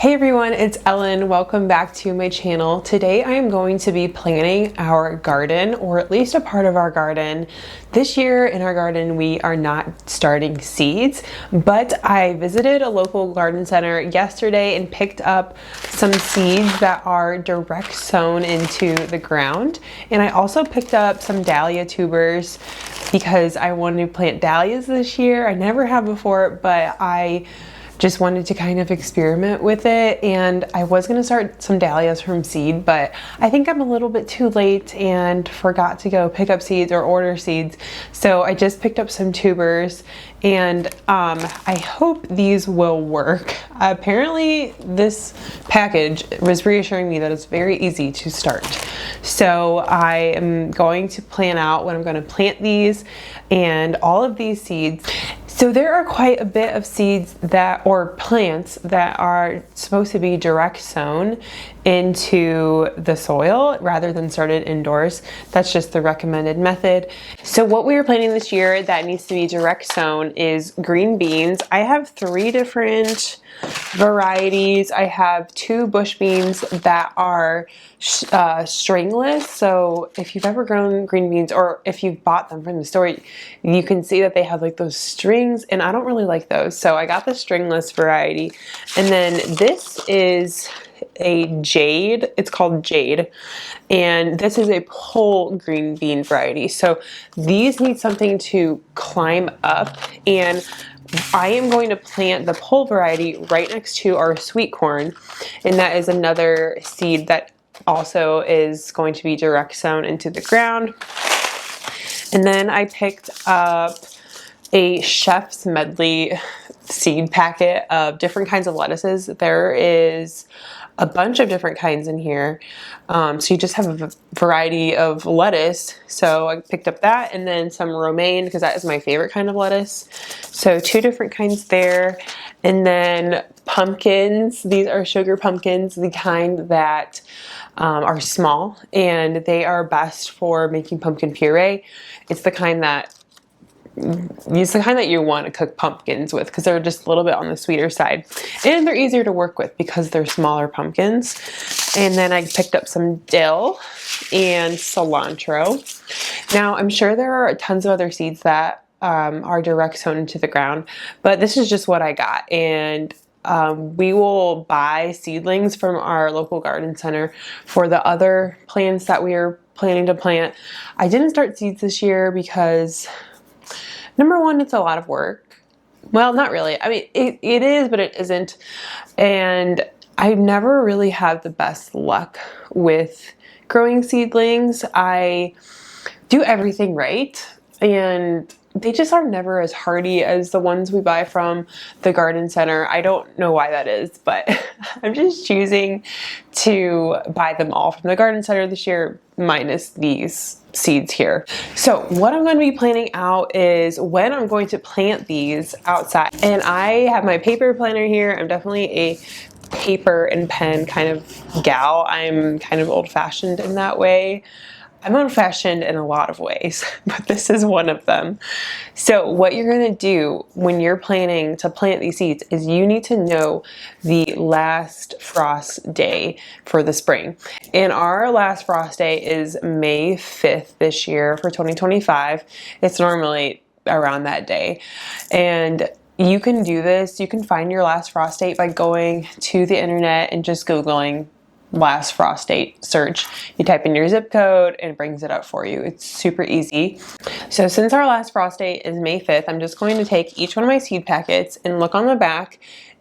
Hey everyone, it's Ellen. Welcome back to my channel. Today I am going to be planting our garden, or at least a part of our garden. This year in our garden we are not starting seeds, but I visited a local garden center yesterday and picked up some seeds that are direct sown into the ground. And I also picked up some dahlia tubers because I wanted to plant dahlias this year. I never have before, but I just wanted to kind of experiment with it, and I was going to start some dahlias from seed, but I think I'm a little bit too late and forgot to go pick up seeds or order seeds. So I just picked up some tubers, and I hope these will work. Apparently this package was reassuring me that it's very easy to start. So I am going to plan out when I'm going to plant these and all of these seeds. So there are quite a bit of seeds or plants that are supposed to be direct sown into the soil rather than started indoors. That's just the recommended method. So what we are planting this year that needs to be direct sown is green beans. I have 3 different varieties. I have 2 bush beans that are stringless. So if you've ever grown green beans, or if you've bought them from the store, you can see that they have like those strings, and I don't really like those. So I got the stringless variety. And then this is a jade. It's called Jade, and this is a pole green bean variety. So these need something to climb up, and I am going to plant the pole variety right next to our sweet corn, and that is another seed that also is going to be direct sown into the ground. And then I picked up a chef's medley seed packet of different kinds of lettuces. There is a bunch of different kinds in here. So you just have a variety of lettuce. So I picked up that, and then some romaine, because that is my favorite kind of lettuce. So 2 different kinds there. And then pumpkins. These are sugar pumpkins, the kind that are small, and they are best for making pumpkin puree. It's the kind that you want to cook pumpkins with, because they're just a little bit on the sweeter side, and they're easier to work with because they're smaller pumpkins. And then I picked up some dill and cilantro. Now I'm sure there are tons of other seeds that are direct sown into the ground, but this is just what I got. And we will buy seedlings from our local garden center for the other plants that we are planning to plant. I didn't start seeds this year because, number one, it's a lot of work. Well, not really. I mean, it is, but it isn't. And I never really have the best luck with growing seedlings. I do everything right, and they just are never as hardy as the ones we buy from the garden center. I don't know why that is, but I'm just choosing to buy them all from the garden center this year, minus these seeds here. So what I'm going to be planning out is when I'm going to plant these outside. And I have my paper planner here. I'm definitely a paper and pen kind of gal. I'm kind of old-fashioned in that way. I'm old-fashioned in a lot of ways, but this is one of them. So what you're going to do when you're planning to plant these seeds is you need to know the last frost day for the spring. And our last frost day is May 5th this year for 2025. It's normally around that day. And you can do this. You can find your last frost date by going to the internet and just Googling last frost date search. You type in your zip code and it brings it up for you. It's super easy. So since our last frost date is May 5th, I'm just going to take each one of my seed packets and look on the back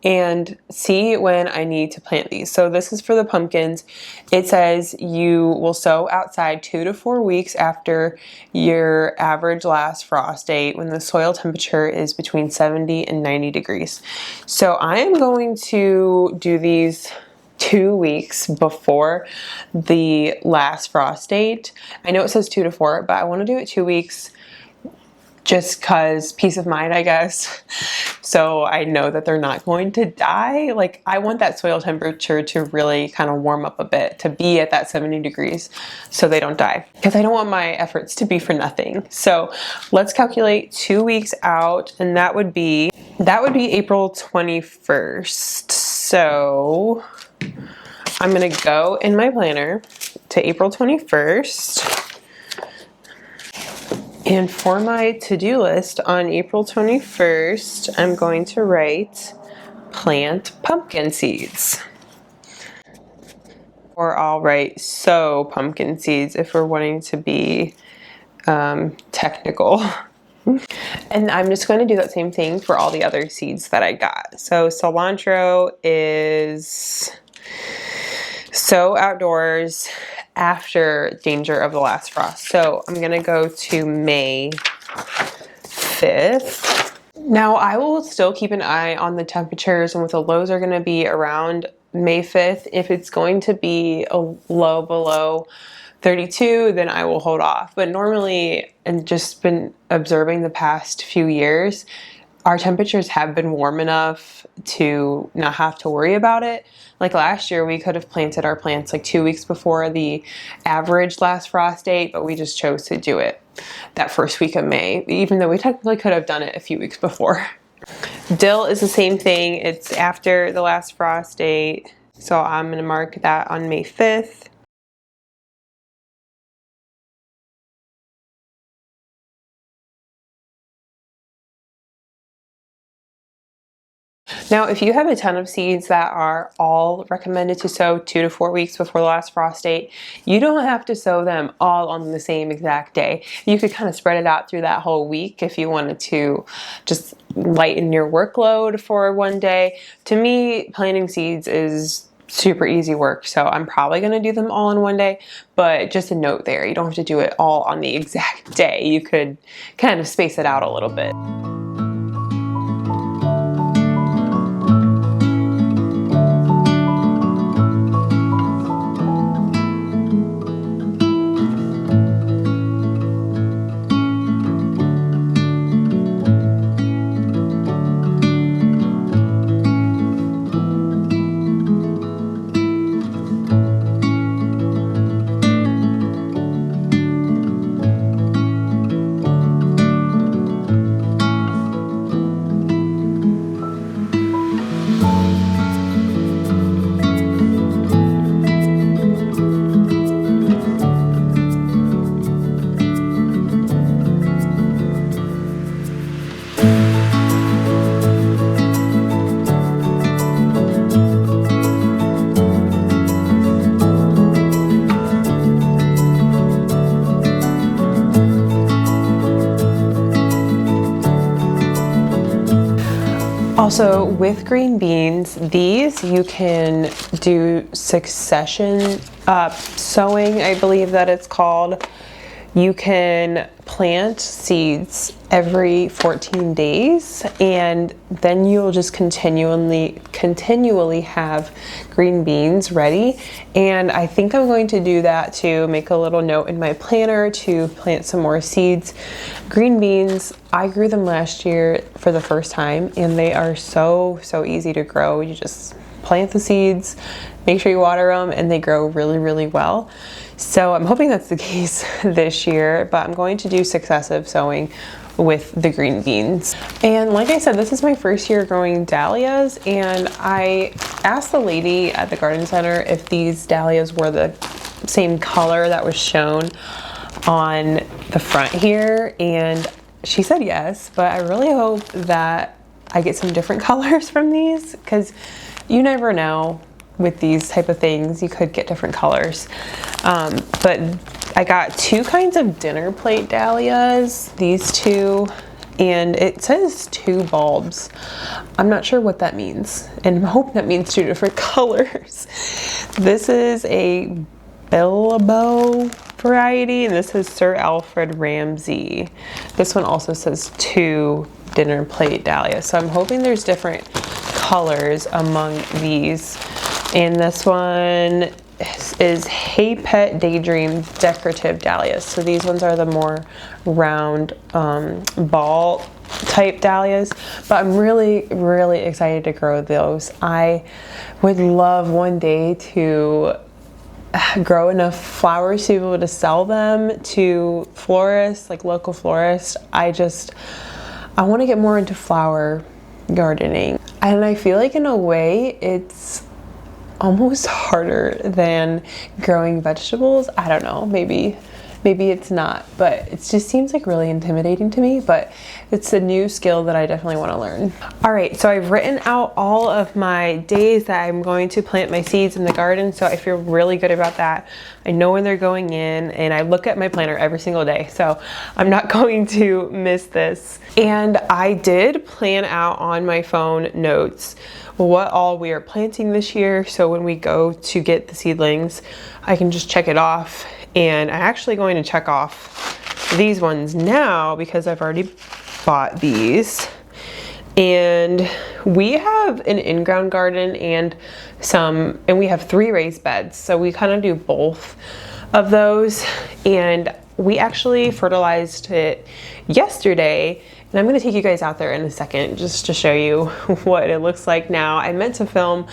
and see when I need to plant these. So this is for the pumpkins. It says you will sow outside 2 to 4 weeks after your average last frost date, when the soil temperature is between 70 and 90 degrees. So I am going to do these 2 weeks before the last frost date. I know it says 2 to 4, but I want to do it 2 weeks just cause peace of mind, I guess. So I know that they're not going to die. Like, I want that soil temperature to really kind of warm up a bit, to be at that 70 degrees so they don't die, because I don't want my efforts to be for nothing. So let's calculate 2 weeks out, and that would be April 21st. So I'm gonna go in my planner to April 21st. And for my to-do list on April 21st, I'm going to write plant pumpkin seeds. Or I'll write sow pumpkin seeds if we're wanting to be technical. And I'm just going to do that same thing for all the other seeds that I got. So cilantro is sow outdoors after danger of the last frost. So I'm going to go to May 5th. Now I will still keep an eye on the temperatures and what the lows are going to be around May 5th. If it's going to be a low below 32, then I will hold off. But normally, and just been observing the past few years, our temperatures have been warm enough to not have to worry about it. Like last year, we could have planted our plants like 2 weeks before the average last frost date, but we just chose to do it that first week of May, even though we technically could have done it a few weeks before. Dill is the same thing. It's after the last frost date. So I'm going to mark that on May 5th. Now, if you have a ton of seeds that are all recommended to sow 2 to 4 weeks before the last frost date, you don't have to sow them all on the same exact day. You could kind of spread it out through that whole week if you wanted to just lighten your workload for one day. To me, planting seeds is super easy work, so I'm probably going to do them all in one day, but just a note there, you don't have to do it all on the exact day. You could kind of space it out a little bit. Also, with green beans, these you can do succession sowing, I believe that it's called. You can plant seeds every 14 days and then you'll just continually have green beans ready. And I think I'm going to do that to make a little note in my planner to plant some more seeds. Green beans, I grew them last year for the first time and they are so easy to grow. You just plant the seeds, make sure you water them, and they grow really well. So I'm hoping that's the case this year, but I'm going to do successive sowing with the green beans. And like I said, this is my first year growing dahlias, and I asked the lady at the garden center if these dahlias were the same color that was shown on the front here, and she said yes, but I really hope that I get some different colors from these, because you never know with these type of things, you could get different colors. But I got two kinds of dinner plate dahlias, these two, and it says 2 bulbs. I'm not sure what that means, and I hope that means 2 different colors. This is a Bilbo variety, and this is Sir Alfred Ramsay. This one also says 2 dinner plate dahlias, so I'm hoping there's different colors among these. And this one is Hey Pet Daydream Decorative Dahlias. So these ones are the more round ball type dahlias, but I'm really excited to grow those. I would love one day to grow enough flowers to be able to sell them to florists, like local florists. I want to get more into flower gardening. I And I feel like in a way it's almost harder than growing vegetables. I don't know, maybe it's not, but it just seems like really intimidating to me, but it's a new skill that I definitely want to learn. All right, so I've written out all of my days that I'm going to plant my seeds in the garden, so I feel really good about that. I know when they're going in, and I look at my planner every single day, so I'm not going to miss this. And I did plan out on my phone notes what all we are planting this year, so when we go to get the seedlings, I can just check it off. And I'm actually going to check off these ones now because I've already bought these. And we have an in-ground garden and we have 3 raised beds. So we kind of do both of those. And we actually fertilized it yesterday. And I'm going to take you guys out there in a second just to show you what it looks like now. I meant to film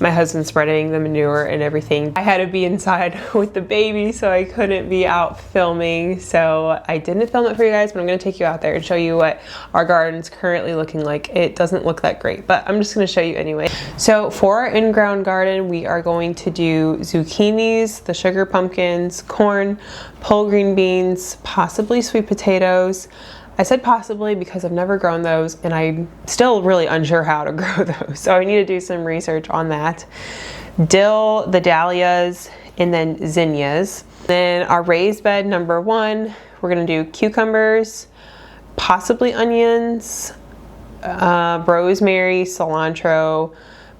my husband spreading the manure and everything. I had to be inside with the baby, so I couldn't be out filming. So I didn't film it for you guys, but I'm going to take you out there and show you what our garden's currently looking like. It doesn't look that great, but I'm just going to show you anyway. So for our in-ground garden, we are going to do zucchinis, the sugar pumpkins, corn, pole green beans, possibly sweet potatoes. I said possibly because I've never grown those and I'm still really unsure how to grow those. So I need to do some research on that. Dill, the dahlias, and then zinnias. Then our raised bed number 1, we're gonna do cucumbers, possibly onions, rosemary, cilantro,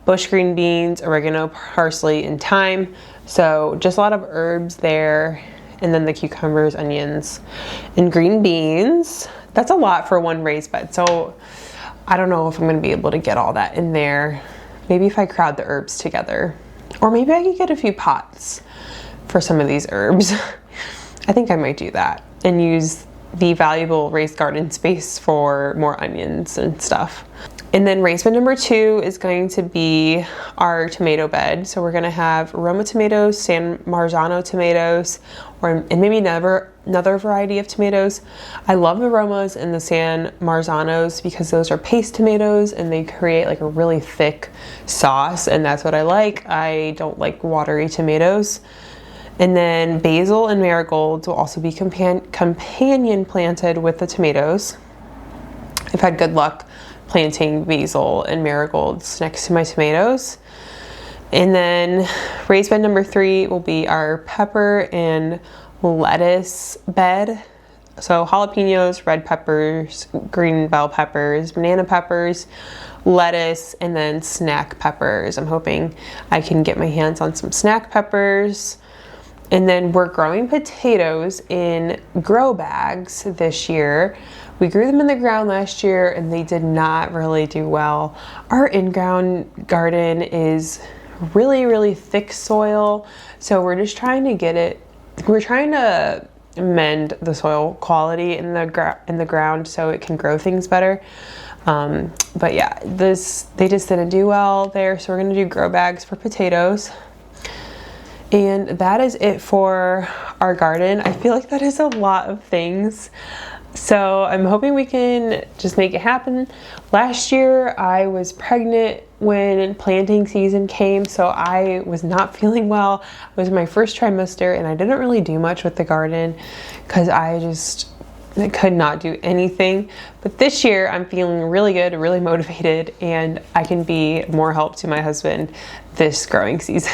bush green beans, oregano, parsley, and thyme. So just a lot of herbs there. And then the cucumbers, onions, and green beans. That's a lot for one raised bed. So I don't know if I'm gonna be able to get all that in there. Maybe if I crowd the herbs together. Or maybe I could get a few pots for some of these herbs. I think I might do that and use the valuable raised garden space for more onions and stuff. And then raised bed number 2 is going to be our tomato bed. So we're gonna have Roma tomatoes, San Marzano tomatoes, and maybe another variety of tomatoes. I love the Romas and the San Marzanos because those are paste tomatoes and they create like a really thick sauce, and that's what I like. I don't like watery tomatoes. And then basil and marigolds will also be companion planted with the tomatoes. I've had good luck planting basil and marigolds next to my tomatoes. And then raised bed number 3 will be our pepper and lettuce bed. So jalapenos, red peppers, green bell peppers, banana peppers, lettuce, and then snack peppers. I'm hoping I can get my hands on some snack peppers. And then we're growing potatoes in grow bags this year. We grew them in the ground last year and they did not really do well. Our in-ground garden is really, really thick soil. So we're just trying to get it, we're trying to mend the soil quality in the ground so it can grow things better. But yeah, they just didn't do well there. So we're gonna do grow bags for potatoes. And that is it for our garden. I feel like that is a lot of things. So I'm hoping we can just make it happen. Last year I was pregnant when planting season came, so I was not feeling well. It was my first trimester and I didn't really do much with the garden because I could not do anything. But this year I'm feeling really good, really motivated, and I can be more help to my husband this growing season.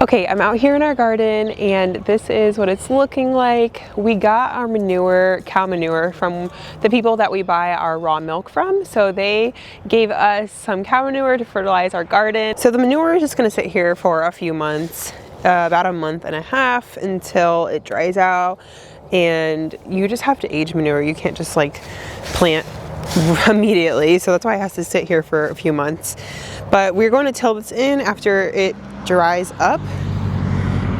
Okay, I'm out here in our garden and this is what it's looking like. We got our manure, cow manure, from the people that we buy our raw milk from. So they gave us some cow manure to fertilize our garden. So the manure is just gonna sit here for a few months, about a month and a half until it dries out. And you just have to age manure. You can't just like plant immediately. So that's why it has to sit here for a few months. But we're going to till this in after it dries up.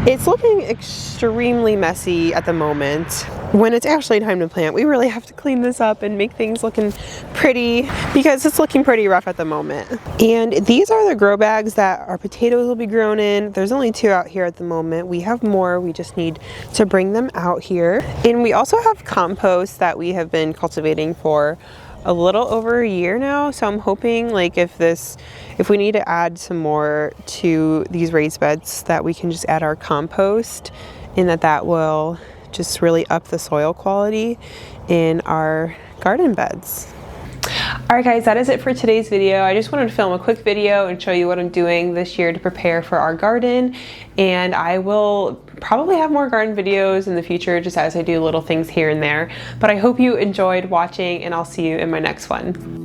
It's looking extremely messy at the moment. when it's actually time to plant, we really have to clean this up and make things looking pretty because it's looking pretty rough at the moment. And these are the grow bags that our potatoes will be grown in. There's only 2 out here at the moment. We have more, we just need to bring them out here. And we also have compost that we have been cultivating for a little over a year now, so I'm hoping like if we need to add some more to these raised beds, that we can just add our compost, and that will just really up the soil quality in our garden beds. Alright guys, that is it for today's video. I just wanted to film a quick video and show you what I'm doing this year to prepare for our garden, and I will probably have more garden videos in the future just as I do little things here and there. But I hope you enjoyed watching, and I'll see you in my next one.